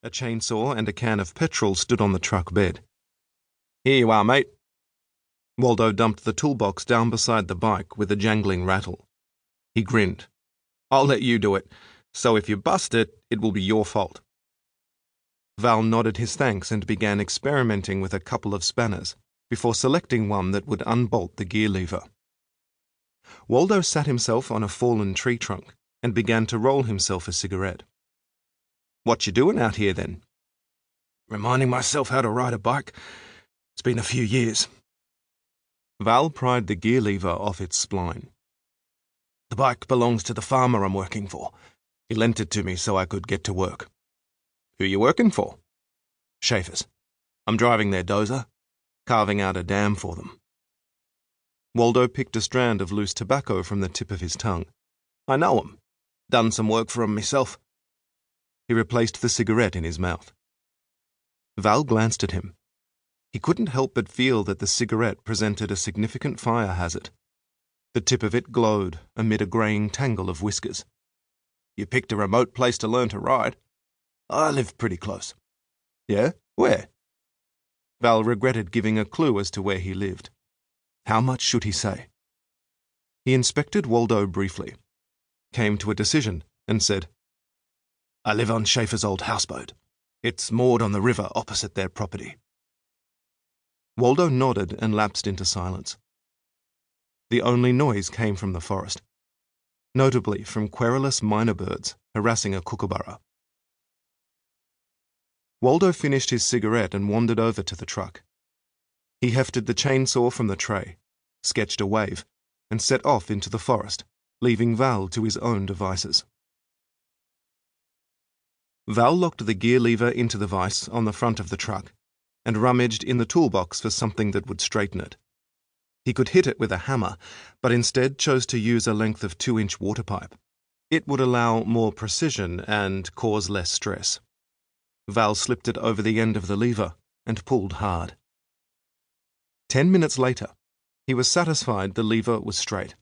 A chainsaw and a can of petrol stood on the truck bed. "Here you are, mate." Waldo dumped the toolbox down beside the bike with a jangling rattle. He grinned. "I'll let you do it, so if you bust it, it will be your fault." Val nodded his thanks and began experimenting with a couple of spanners before selecting one that would unbolt the gear lever. Waldo sat himself on a fallen tree trunk and began to roll himself a cigarette. "What you doing out here, then?" "Reminding myself how to ride a bike. It's been a few years." Val pried the gear lever off its spline. "The bike belongs to the farmer I'm working for. He lent it to me so I could get to work." "Who you working for?" "Schaefer's. I'm driving their dozer, carving out a dam for them." Waldo picked a strand of loose tobacco from the tip of his tongue. "I know 'em. Done some work for 'em myself." He replaced the cigarette in his mouth. Val glanced at him. He couldn't help but feel that the cigarette presented a significant fire hazard. The tip of it glowed amid a greying tangle of whiskers. "You picked a remote place to learn to ride." "I live pretty close." "Yeah? Where?" Val regretted giving a clue as to where he lived. How much should he say? He inspected Waldo briefly, came to a decision, and said, "I live on Schaefer's old houseboat. It's moored on the river opposite their property." Waldo nodded and lapsed into silence. The only noise came from the forest, notably from querulous minor birds harassing a kookaburra. Waldo finished his cigarette and wandered over to the truck. He hefted the chainsaw from the tray, sketched a wave, and set off into the forest, leaving Val to his own devices. Val locked the gear lever into the vise on the front of the truck and rummaged in the toolbox for something that would straighten it. He could hit it with a hammer, but instead chose to use a length of 2-inch water pipe. It would allow more precision and cause less stress. Val slipped it over the end of the lever and pulled hard. 10 minutes later, he was satisfied the lever was straight.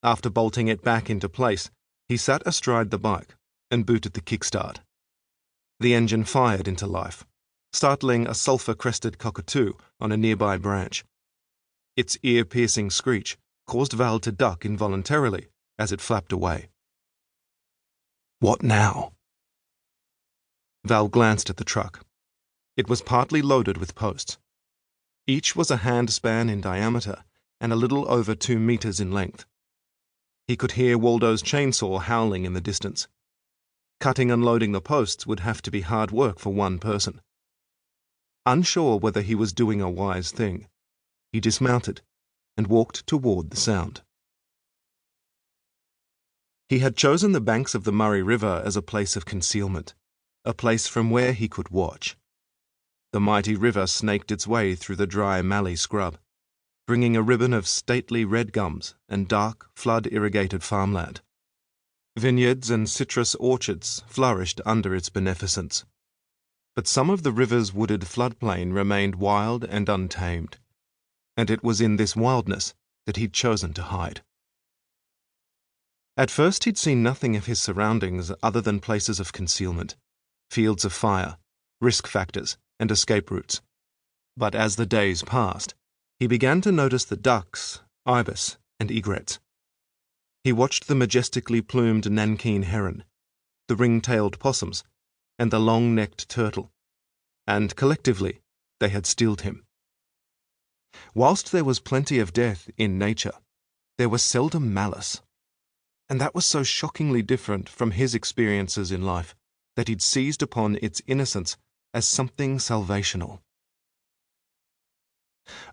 After bolting it back into place, he sat astride the bike and booted the kickstart. The engine fired into life, startling a sulphur-crested cockatoo on a nearby branch. Its ear-piercing screech caused Val to duck involuntarily as it flapped away. What now? Val glanced at the truck. It was partly loaded with posts. Each was a handspan in diameter and a little over 2 meters in length. He could hear Waldo's chainsaw howling in the distance. Cutting and loading the posts would have to be hard work for one person. Unsure whether he was doing a wise thing, he dismounted and walked toward the sound. He had chosen the banks of the Murray River as a place of concealment, a place from where he could watch. The mighty river snaked its way through the dry mallee scrub, bringing a ribbon of stately red gums and dark, flood-irrigated farmland. Vineyards and citrus orchards flourished under its beneficence. But some of the river's wooded floodplain remained wild and untamed, and it was in this wildness that he'd chosen to hide. At first he'd seen nothing of his surroundings other than places of concealment, fields of fire, risk factors, and escape routes. But as the days passed, he began to notice the ducks, ibis, and egrets. He watched the majestically plumed nankeen heron, the ring-tailed possums, and the long-necked turtle, and collectively they had stilled him. Whilst there was plenty of death in nature, there was seldom malice, and that was so shockingly different from his experiences in life that he'd seized upon its innocence as something salvational.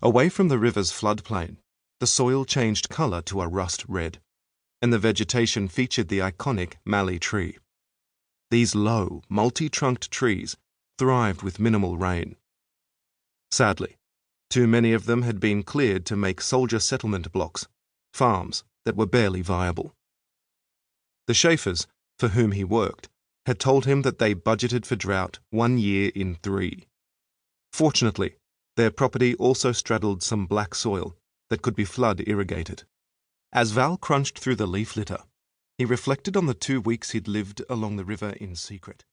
Away from the river's floodplain, the soil changed colour to a rust red, and the vegetation featured the iconic mallee tree. These low, multi-trunked trees thrived with minimal rain. Sadly, too many of them had been cleared to make soldier settlement blocks, farms that were barely viable. The Schaefers, for whom he worked, had told him that they budgeted for drought 1 year in 3. Fortunately, their property also straddled some black soil that could be flood irrigated. As Val crunched through the leaf litter, he reflected on the 2 weeks he'd lived along the river in secret.